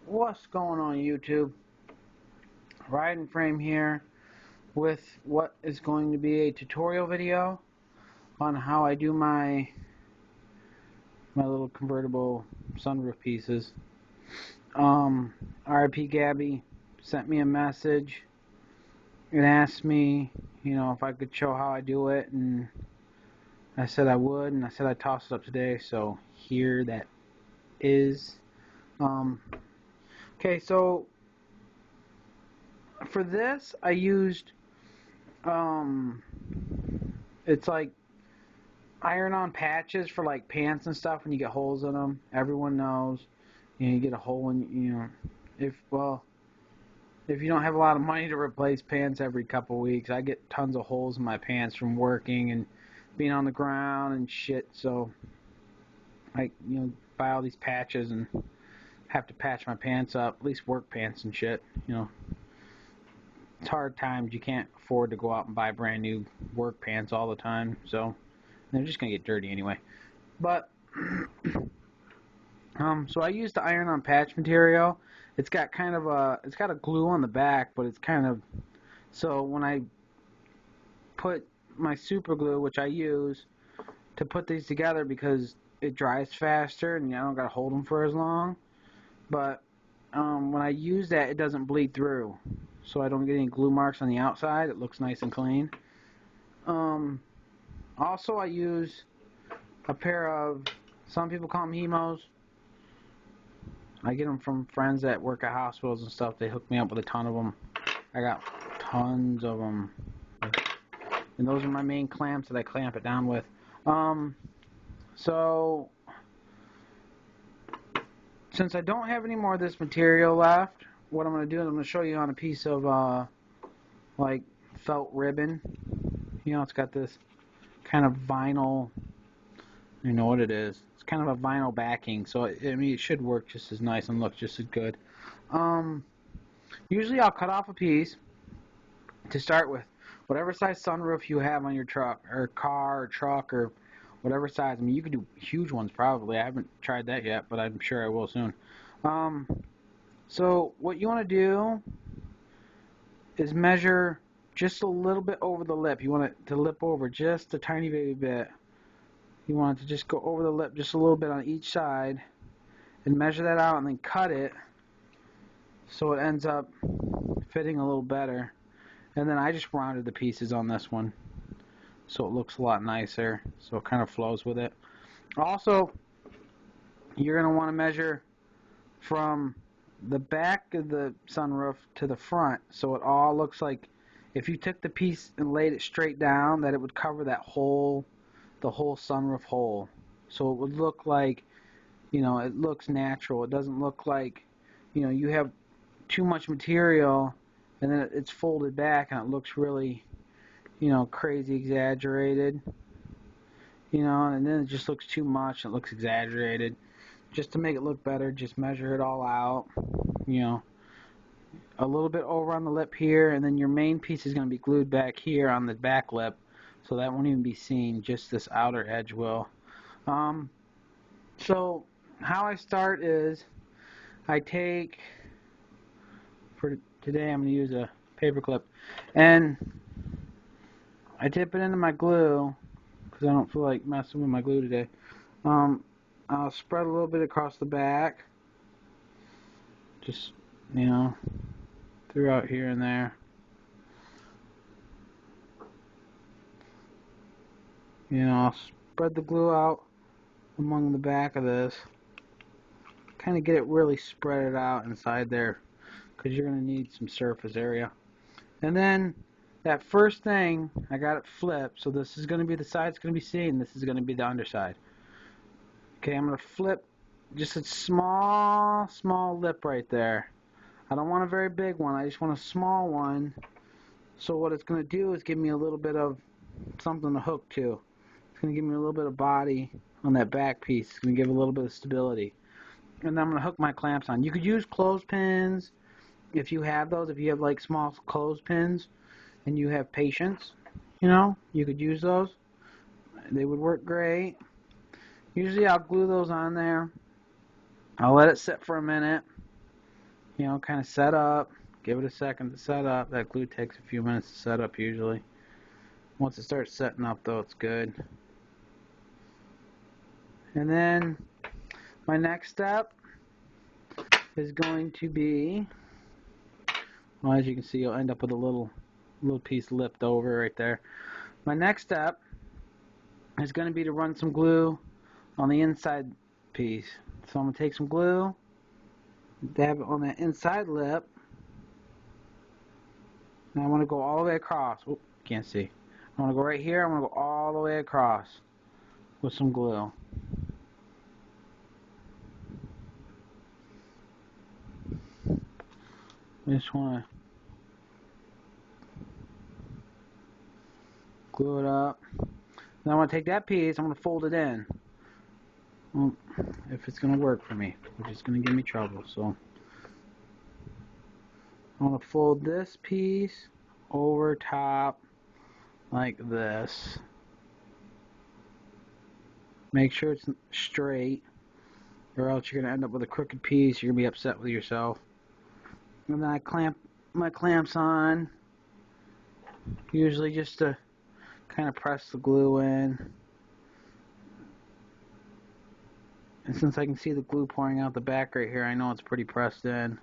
What's going on YouTube? Ride and Frame here with what is going to be a tutorial video on how I do my little convertible sunroof pieces. RIP Gabby sent me a message and asked me, if I could show how I do it, and I said I would, and I said I'd toss it up today, so here that is. Okay, so for this I used it's like iron-on patches for like pants and stuff when you get holes in them. Everyone knows, you get a hole in, if you don't have a lot of money to replace pants every couple weeks. I get tons of holes in my pants from working and being on the ground and shit, so I buy all these patches and have to patch my pants up, at least work pants and shit. It's hard times. You can't afford to go out and buy brand new work pants all the time, so they're just gonna get dirty anyway. But so I used the iron-on patch material. It's got a glue on the back, but it's kind of, so when I put my super glue, which I use to put these together because it dries faster and I don't gotta hold them for as long. But when I use that, it doesn't bleed through, so I don't get any glue marks on the outside. It looks nice and clean. Also, I use a pair of, some people call them hemos. I get them from friends that work at hospitals and stuff. They hook me up with a ton of them. I got tons of them. And those are my main clamps that I clamp it down with. So, since I don't have any more of this material left, what I'm going to do is I'm going to show you on a piece of, like, felt ribbon. It's got this kind of vinyl, you know what it is. It's kind of a vinyl backing, so it should work just as nice and look just as good. Usually I'll cut off a piece to start with. Whatever size sunroof you have on your truck, or car, or truck, or whatever size. I mean, you could do huge ones probably. I haven't tried that yet, but I'm sure I will soon. So what you want to do is measure just a little bit over the lip. You want it to lip over just a tiny baby bit. You want it to just go over the lip just a little bit on each side, and measure that out, and then cut it so it ends up fitting a little better. And then I just rounded the pieces on this one so it looks a lot nicer, so it kind of flows with it. Also, you're going to want to measure from the back of the sunroof to the front, so it all looks like, if you took the piece and laid it straight down, that it would cover that whole, the whole sunroof hole. So it would look like, it looks natural. It doesn't look like, you have too much material and then it's folded back and it looks really, crazy exaggerated. And then it just looks too much. It looks exaggerated. Just to make it look better, just measure it all out. A little bit over on the lip here, and then your main piece is going to be glued back here on the back lip, so that won't even be seen, just this outer edge will. So how I start is, I take, for today I'm going to use a paper clip, and I dip it into my glue, because I don't feel like messing with my glue today. I'll spread a little bit across the back, just, throughout here and there. I'll spread the glue out among the back of this. Kind of get it really spread it out inside there, because you're going to need some surface area. And then that first thing, I got it flipped, so this is going to be the side it's going to be seen, this is going to be the underside. Okay, I'm going to flip just a small lip right there. I don't want a very big one, I just want a small one. So what it's going to do is give me a little bit of something to hook to. It's going to give me a little bit of body on that back piece. It's going to give a little bit of stability. And then I'm going to hook my clamps on. You could use clothespins if you have those. If you have like small clothespins and you have patience, you could use those. They would work great. Usually I'll glue those on there. I'll let it sit for a minute. you know, kind of set up. Give it a second to set up. That glue takes a few minutes to set up usually. Once it starts setting up though, it's good. And then my next step is going to be, well, as you can see, you'll end up with a little piece lipped over right there. My next step is going to be to run some glue on the inside piece. So I'm going to take some glue, dab it on that inside lip, and I want to go all the way across. Oh, can't see. I want to go right here. I want to go all the way across with some glue. I just want to glue it up. Then I want to take that piece, I'm going to fold it in. Well, if it's going to work for me, which is going to give me trouble. So I want to fold this piece over top like this. Make sure it's straight, or else you're going to end up with a crooked piece. You're going to be upset with yourself. And then I clamp my clamps on, usually just to kind of press the glue in. And since I can see the glue pouring out the back right here, I know it's pretty pressed in.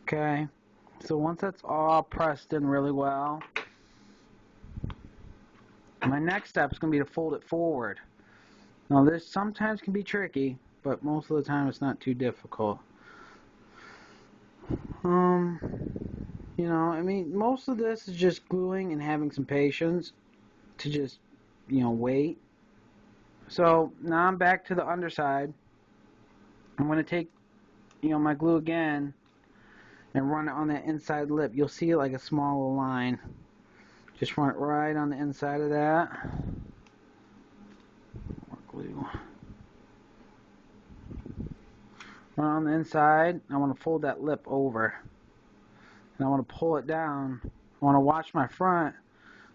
Okay, so once that's all pressed in really well, my next step is going to be to fold it forward. Now this sometimes can be tricky, but most of the time it's not too difficult. You know, I mean, most of this is just gluing and having some patience to just, you know, wait. So now I'm back to the underside. I'm going to take, you know, my glue again and run it on that inside lip. You'll see like a small line. Just run it right on the inside of that. More glue. Run on the inside. I want to fold that lip over. And I want to pull it down. I want to watch my front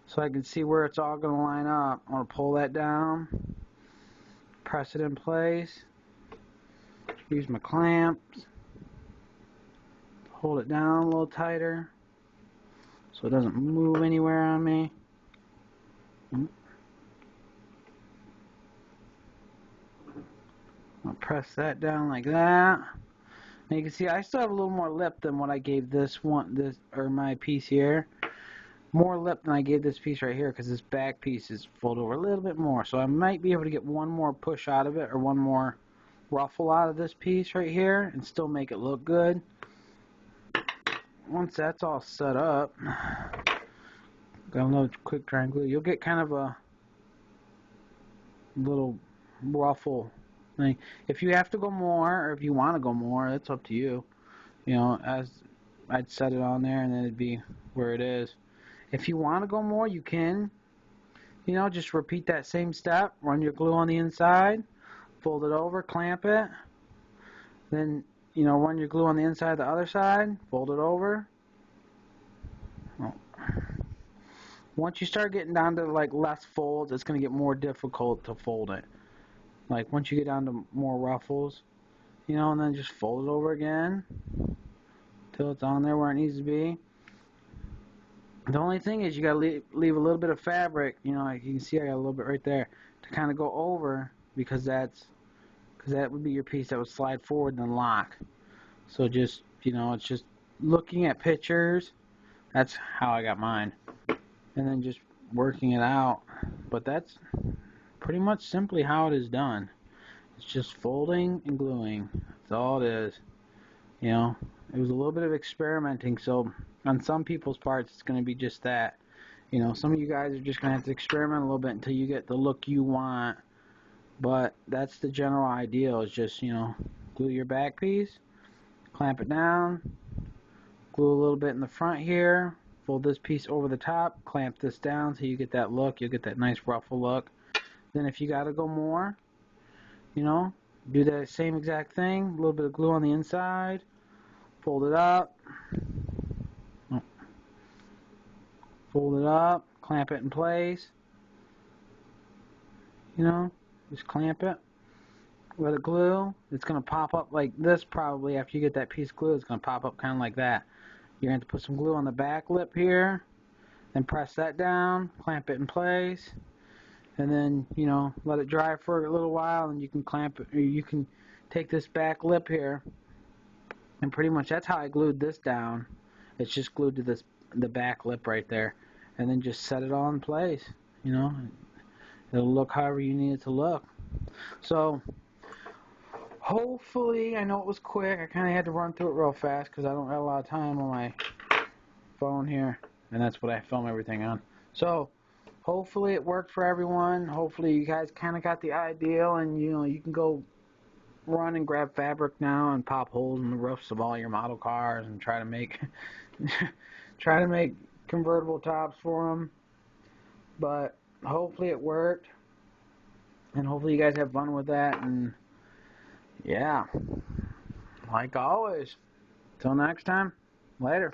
so I can see where it's all going to line up. I want to pull that down. Press it in place. Use my clamps. Hold it down a little tighter so it doesn't move anywhere on me. I'll press that down like that. And you can see I still have a little more lip than what I gave this one, or my piece here. More lip than I gave this piece right here because this back piece is folded over a little bit more. So I might be able to get one more push out of it or one more ruffle out of this piece right here and still make it look good. Once that's all set up, got a little quick dry glue. You'll get kind of a little ruffle thing. If you have to go more, or if you want to go more, that's up to you. You know, as I'd set it on there, and then it'd be where it is. If you want to go more, you can. You know, just repeat that same step. Run your glue on the inside, fold it over, clamp it. Then, you know, run your glue on the inside of the other side, fold it over. Oh. Once you start getting down to like less folds, it's going to get more difficult to fold it. Like once you get down to more ruffles, you know, and then just fold it over again till it's on there where it needs to be. The only thing is you got to leave a little bit of fabric, you know, like you can see I got a little bit right there to kind of go over because that would be your piece that would slide forward and then lock. So just, you know, it's just looking at pictures. That's how I got mine. And then just working it out. But that's pretty much simply how it is done. It's just folding and gluing. That's all it is. You know, it was a little bit of experimenting, so on some people's parts it's going to be just that. You know, some of you guys are just going to have to experiment a little bit until you get the look you want. But that's the general idea, is just, you know, glue your back piece, clamp it down, glue a little bit in the front here, fold this piece over the top, clamp this down so you get that look. You'll get that nice ruffle look. Then if you got to go more, you know, do that same exact thing. A little bit of glue on the inside. Fold it up. Fold it up. Clamp it in place. You know, just clamp it. with the glue, it's going to pop up like this probably. After you get that piece of glue, it's going to pop up kind of like that. You're going to have to put some glue on the back lip here, then press that down, clamp it in place, and then, you know, let it dry for a little while, and you can clamp it, or you can take this back lip here, and pretty much that's how I glued this down. It's just glued to the back lip right there, and then just set it all in place. You know, it'll look however you need it to look. So hopefully, I know it was quick. I kind of had to run through it real fast because I don't have a lot of time on my phone here, and that's what I film everything on. So hopefully it worked for everyone. Hopefully you guys kind of got the idea, and you know, you can go run and grab fabric now and pop holes in the roofs of all your model cars and try to make try to make convertible tops for them. But hopefully it worked, and hopefully you guys have fun with that. And yeah, like always, till next time, later.